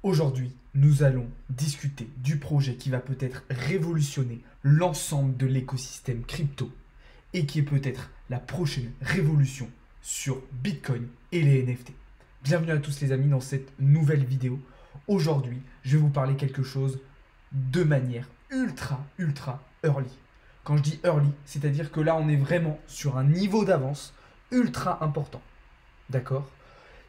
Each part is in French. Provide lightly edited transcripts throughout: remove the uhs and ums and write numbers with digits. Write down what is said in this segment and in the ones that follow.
Aujourd'hui, nous allons discuter du projet qui va peut-être révolutionner l'ensemble de l'écosystème crypto et qui est peut-être la prochaine révolution sur Bitcoin et les NFT. Bienvenue à tous les amis dans cette nouvelle vidéo. Aujourd'hui, je vais vous parler quelque chose de manière ultra early. Quand je dis early, c'est-à-dire que là on est vraiment sur un niveau d'avance ultra important. D'accord ?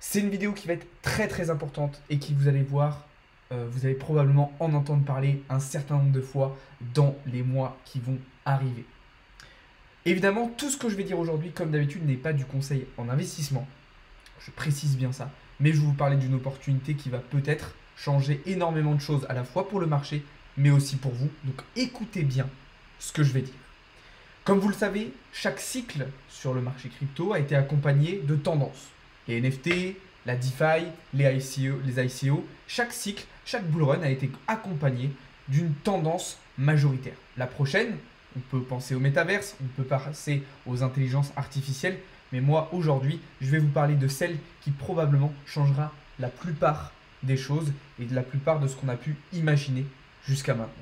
C'est une vidéo qui va être très importante et qui, vous allez voir, vous allez probablement en entendre parler un certain nombre de fois dans les mois qui vont arriver. Évidemment, tout ce que je vais dire aujourd'hui, comme d'habitude, n'est pas du conseil en investissement. Je précise bien ça. Mais je vais vous parler d'une opportunité qui va peut-être changer énormément de choses, à la fois pour le marché, mais aussi pour vous. Donc écoutez bien ce que je vais dire. Comme vous le savez, chaque cycle sur le marché crypto a été accompagné de tendances. Les NFT, la DeFi, les ICO, chaque cycle, chaque bull run a été accompagné d'une tendance majoritaire. La prochaine, on peut penser au métaverse, on peut penser aux intelligences artificielles, mais moi aujourd'hui, je vais vous parler de celle qui probablement changera la plupart des choses et de la plupart de ce qu'on a pu imaginer jusqu'à maintenant.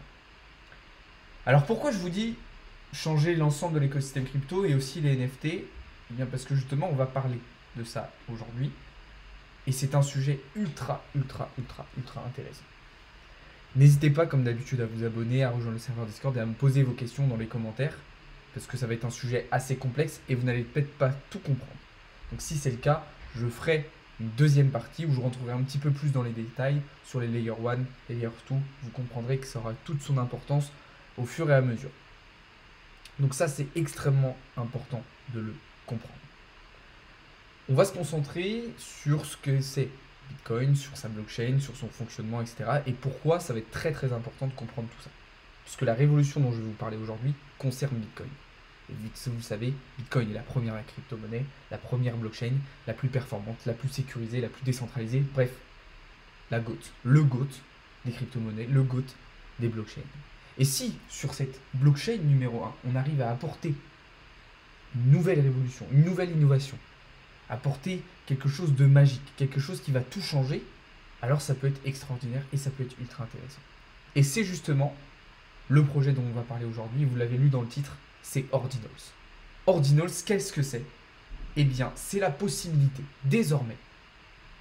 Alors pourquoi je vous dis changer l'ensemble de l'écosystème crypto et aussi les NFT? Eh bien parce que justement on va parler de ça aujourd'hui et c'est un sujet ultra intéressant. N'hésitez pas comme d'habitude à vous abonner, à rejoindre le serveur Discord et à me poser vos questions dans les commentaires parce que ça va être un sujet assez complexe et vous n'allez peut-être pas tout comprendre. Donc si c'est le cas, je ferai une deuxième partie où je rentrerai un petit peu plus dans les détails sur les Layer 1 et Layer 2. Vous comprendrez que ça aura toute son importance au fur et à mesure. Donc ça, c'est extrêmement important de le comprendre. On va se concentrer sur ce que c'est Bitcoin, sur sa blockchain, sur son fonctionnement, etc. Et pourquoi ça va être très important de comprendre tout ça. Puisque la révolution dont je vais vous parler aujourd'hui concerne Bitcoin. Et vous le savez, Bitcoin est la première crypto-monnaie, la première blockchain, la plus performante, la plus sécurisée, la plus décentralisée. Bref, la GOAT, le GOAT des crypto-monnaies, le GOAT des blockchains. Et si, sur cette blockchain numéro 1, on arrive à apporter une nouvelle révolution, une nouvelle innovation, apporter quelque chose de magique, quelque chose qui va tout changer, alors ça peut être extraordinaire et ça peut être ultra intéressant. Et c'est justement le projet dont on va parler aujourd'hui, vous l'avez lu dans le titre, c'est Ordinals. Ordinals, qu'est-ce que c'est? Eh bien, c'est la possibilité, désormais,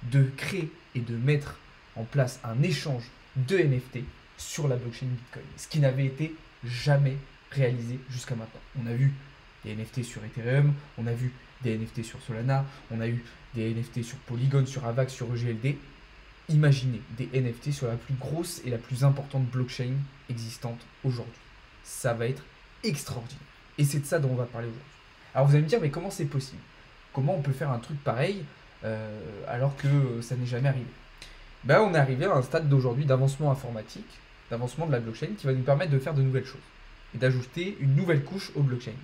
de créer et de mettre en place un échange de NFT sur la blockchain Bitcoin, ce qui n'avait été jamais réalisé jusqu'à maintenant. On a vu des NFT sur Ethereum, on a vu des NFT sur Solana, on a eu des NFT sur Polygon, sur Avax, sur EGLD. Imaginez des NFT sur la plus grosse et la plus importante blockchain existante aujourd'hui. Ça va être extraordinaire. Et c'est de ça dont on va parler aujourd'hui. Alors vous allez me dire, mais comment c'est possible? Comment on peut faire un truc pareil alors que ça n'est jamais arrivé? On est arrivé à un stade d'aujourd'hui d'avancement informatique, d'avancement de la blockchain qui va nous permettre de faire de nouvelles choses et d'ajouter une nouvelle couche aux blockchains.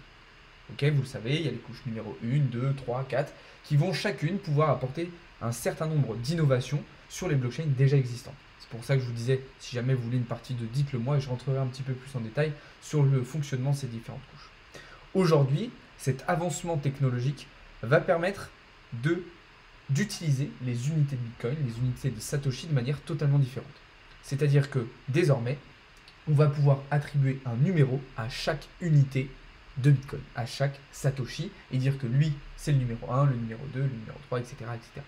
Ok, vous le savez, il y a les couches numéro 1, 2, 3, 4 qui vont chacune pouvoir apporter un certain nombre d'innovations sur les blockchains déjà existantes. C'est pour ça que je vous disais, si jamais vous voulez une partie de dites-le moi et je rentrerai un petit peu plus en détail sur le fonctionnement de ces différentes couches. Aujourd'hui, cet avancement technologique va permettre d'utiliser les unités de Bitcoin, les unités de Satoshi de manière totalement différente. C'est-à-dire que désormais, on va pouvoir attribuer un numéro à chaque unité de Bitcoin, à chaque Satoshi, et dire que lui, c'est le numéro 1, le numéro 2, le numéro 3, etc. etc.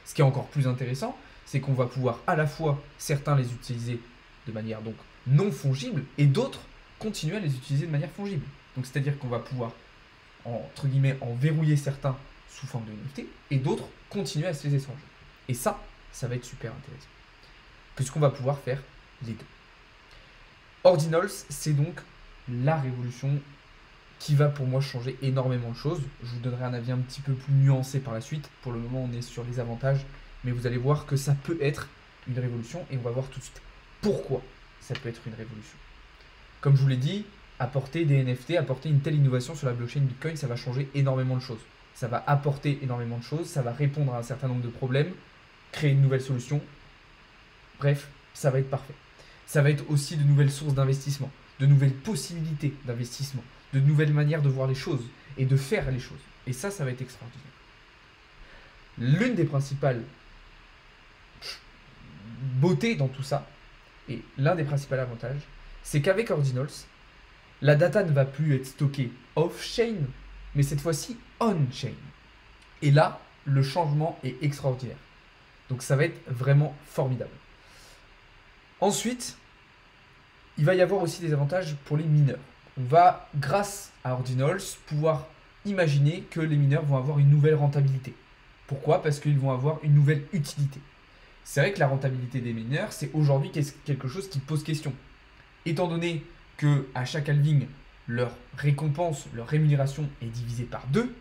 Ce qui est encore plus intéressant, c'est qu'on va pouvoir à la fois, certains les utiliser de manière donc non fongible, et d'autres continuer à les utiliser de manière fongible. Donc c'est-à-dire qu'on va pouvoir, entre guillemets, en verrouiller certains sous forme de NFT, et d'autres continuer à se les échanger. Et ça va être super intéressant, puisqu'on va pouvoir faire les deux. Ordinals, c'est donc la révolution qui va pour moi changer énormément de choses. Je vous donnerai un avis un petit peu plus nuancé par la suite. Pour le moment, on est sur les avantages, mais vous allez voir que ça peut être une révolution et on va voir tout de suite pourquoi ça peut être une révolution. Comme je vous l'ai dit, apporter des NFT, apporter une telle innovation sur la blockchain Bitcoin, ça va changer énormément de choses. Ça va apporter énormément de choses, ça va répondre à un certain nombre de problèmes, créer une nouvelle solution. Bref, ça va être parfait. Ça va être aussi de nouvelles sources d'investissement, de nouvelles possibilités d'investissement, de nouvelles manières de voir les choses et de faire les choses. Et ça va être extraordinaire. L'une des principales beauté dans tout ça, et l'un des principaux avantages, c'est qu'avec Ordinals, la data ne va plus être stockée off-chain, mais cette fois-ci on-chain. Et là, le changement est extraordinaire. Donc ça va être vraiment formidable. Ensuite, il va y avoir aussi des avantages pour les mineurs. On va, grâce à Ordinals, pouvoir imaginer que les mineurs vont avoir une nouvelle rentabilité. Pourquoi? Parce qu'ils vont avoir une nouvelle utilité. C'est vrai que la rentabilité des mineurs, c'est aujourd'hui quelque chose qui pose question. Étant donné qu'à chaque halving, leur récompense, leur rémunération est divisée par 2,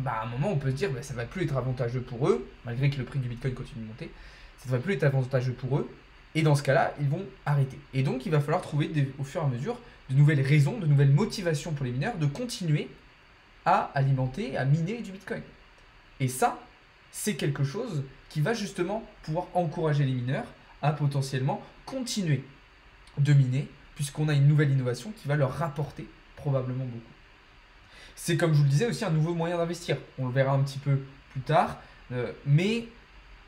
à un moment, on peut se dire que ça ne va plus être avantageux pour eux, malgré que le prix du Bitcoin continue de monter, ça ne va plus être avantageux pour eux, et dans ce cas-là, ils vont arrêter. Et donc, il va falloir trouver au fur et à mesure de nouvelles raisons, de nouvelles motivations pour les mineurs de continuer à alimenter, à miner du Bitcoin. Et ça, c'est quelque chose qui va justement pouvoir encourager les mineurs à potentiellement continuer de miner, puisqu'on a une nouvelle innovation qui va leur rapporter probablement beaucoup. C'est, comme je vous le disais, aussi un nouveau moyen d'investir. On le verra un petit peu plus tard, mais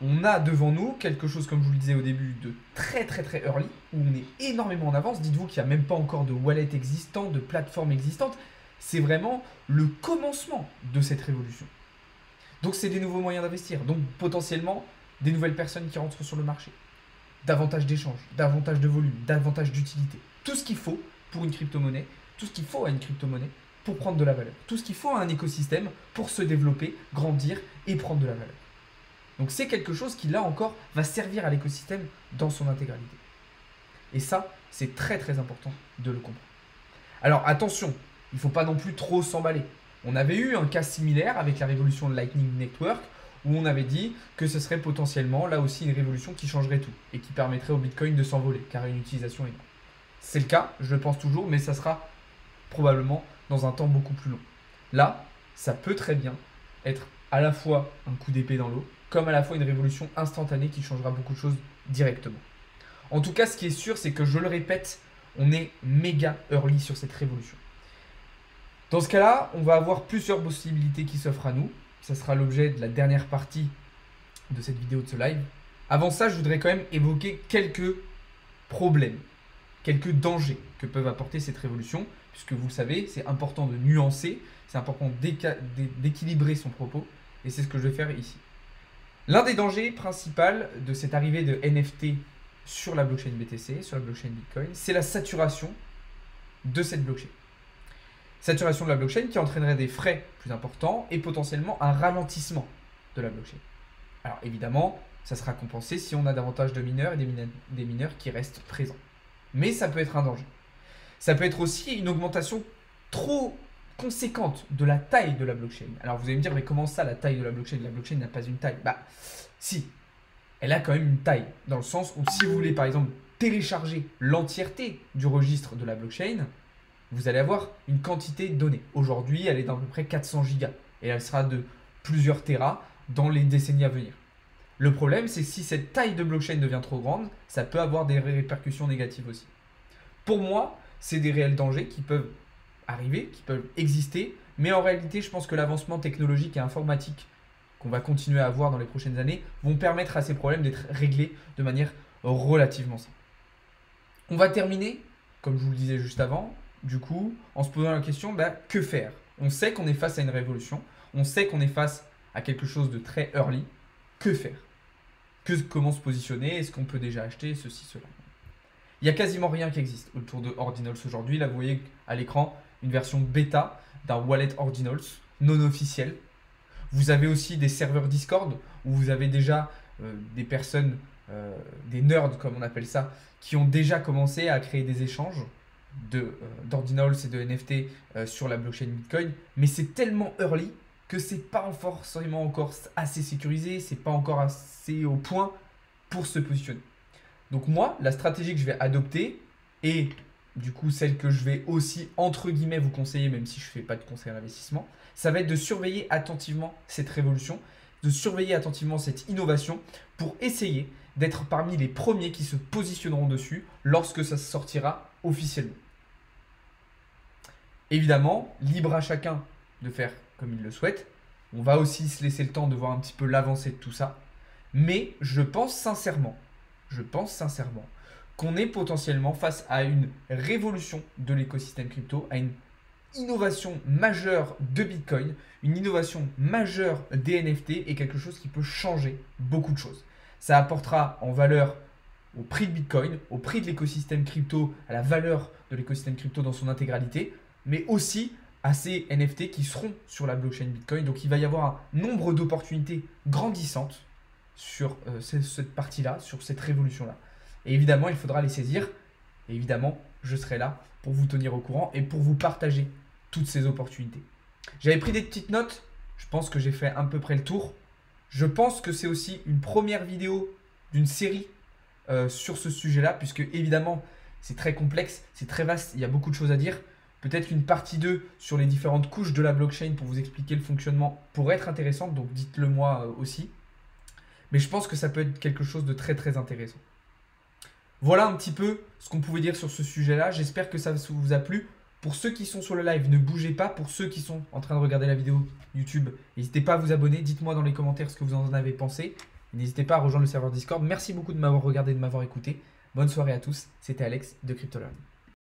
on a devant nous quelque chose, comme je vous le disais au début, de très early, où on est énormément en avance. Dites-vous qu'il n'y a même pas encore de wallet existant, de plateforme existante. C'est vraiment le commencement de cette révolution. Donc c'est des nouveaux moyens d'investir, donc potentiellement des nouvelles personnes qui rentrent sur le marché, davantage d'échanges, davantage de volume, davantage d'utilité. Tout ce qu'il faut pour une crypto-monnaie, tout ce qu'il faut à une crypto-monnaie pour prendre de la valeur, tout ce qu'il faut à un écosystème pour se développer, grandir et prendre de la valeur. Donc c'est quelque chose qui là encore va servir à l'écosystème dans son intégralité. Et ça, c'est très important de le comprendre. Alors attention, il ne faut pas non plus trop s'emballer. On avait eu un cas similaire avec la révolution de Lightning Network où on avait dit que ce serait potentiellement là aussi une révolution qui changerait tout et qui permettrait au Bitcoin de s'envoler car une utilisation énorme. C'est le cas, je le pense toujours, mais ça sera probablement dans un temps beaucoup plus long. Là, ça peut très bien être à la fois un coup d'épée dans l'eau, comme à la fois une révolution instantanée qui changera beaucoup de choses directement. En tout cas, ce qui est sûr, c'est que je le répète, on est méga early sur cette révolution. Dans ce cas-là, on va avoir plusieurs possibilités qui s'offrent à nous. Ça sera l'objet de la dernière partie de cette vidéo de ce live. Avant ça, je voudrais quand même évoquer quelques problèmes, quelques dangers que peuvent apporter cette révolution, puisque vous le savez, c'est important de nuancer, c'est important d'équilibrer son propos, et c'est ce que je vais faire ici. L'un des dangers principaux de cette arrivée de NFT sur la blockchain BTC, sur la blockchain Bitcoin, c'est la saturation de cette blockchain. Saturation de la blockchain qui entraînerait des frais plus importants et potentiellement un ralentissement de la blockchain. Alors évidemment, ça sera compensé si on a davantage de mineurs et des mineurs qui restent présents. Mais ça peut être un danger. Ça peut être aussi une augmentation trop conséquente de la taille de la blockchain. Alors vous allez me dire, mais comment ça, la taille de la blockchain? La blockchain n'a pas une taille. Si, elle a quand même une taille, dans le sens où si vous voulez par exemple télécharger l'entièreté du registre de la blockchain, vous allez avoir une quantité de données. Aujourd'hui, elle est d'à peu près 400 gigas et elle sera de plusieurs téras dans les décennies à venir. Le problème, c'est que si cette taille de blockchain devient trop grande, ça peut avoir des répercussions négatives aussi. Pour moi, c'est des réels dangers qui peuvent arriver, qui peuvent exister, mais en réalité, je pense que l'avancement technologique et informatique qu'on va continuer à avoir dans les prochaines années vont permettre à ces problèmes d'être réglés de manière relativement simple. On va terminer, comme je vous le disais juste avant, du coup, en se posant la question, que faire? On sait qu'on est face à une révolution, on sait qu'on est face à quelque chose de très early. Que faire? Comment se positionner? Est-ce qu'on peut déjà acheter ceci, cela? Il n'y a quasiment rien qui existe autour de Ordinals aujourd'hui. Là, vous voyez à l'écran une version bêta d'un wallet Ordinals non officiel. Vous avez aussi des serveurs Discord où vous avez déjà des personnes, des nerds comme on appelle ça, qui ont déjà commencé à créer des échanges d'Ordinals et de NFT sur la blockchain Bitcoin. Mais c'est tellement early que c'est pas forcément encore assez sécurisé, c'est pas encore assez au point pour se positionner. Donc moi, la stratégie que je vais adopter, et du coup celle que je vais aussi entre guillemets vous conseiller, même si je ne fais pas de conseil à l'investissement, ça va être de surveiller attentivement cette révolution, de surveiller attentivement cette innovation pour essayer d'être parmi les premiers qui se positionneront dessus lorsque ça sortira officiellement. Évidemment, libre à chacun de faire comme il le souhaite. On va aussi se laisser le temps de voir un petit peu l'avancée de tout ça. Mais je pense sincèrement je pense sincèrement qu'on est potentiellement face à une révolution de l'écosystème crypto, à une innovation majeure de Bitcoin, une innovation majeure des NFT et quelque chose qui peut changer beaucoup de choses. Ça apportera en valeur au prix de Bitcoin, au prix de l'écosystème crypto, à la valeur de l'écosystème crypto dans son intégralité, mais aussi à ces NFT qui seront sur la blockchain Bitcoin. Donc il va y avoir un nombre d'opportunités grandissantes sur cette partie-là, sur cette révolution-là. Et évidemment, il faudra les saisir. Et évidemment, je serai là pour vous tenir au courant et pour vous partager toutes ces opportunités. J'avais pris des petites notes. Je pense que j'ai fait à peu près le tour. Je pense que c'est aussi une première vidéo d'une série sur ce sujet-là, puisque évidemment, c'est très complexe, c'est très vaste, il y a beaucoup de choses à dire. Peut-être une partie 2 sur les différentes couches de la blockchain pour vous expliquer le fonctionnement pourrait être intéressante, donc dites-le moi aussi. Mais je pense que ça peut être quelque chose de très très intéressant. Voilà un petit peu ce qu'on pouvait dire sur ce sujet-là. J'espère que ça vous a plu. Pour ceux qui sont sur le live, ne bougez pas. Pour ceux qui sont en train de regarder la vidéo YouTube, n'hésitez pas à vous abonner. Dites-moi dans les commentaires ce que vous en avez pensé. N'hésitez pas à rejoindre le serveur Discord. Merci beaucoup de m'avoir regardé et de m'avoir écouté. Bonne soirée à tous. C'était Alex de CryptoLearn.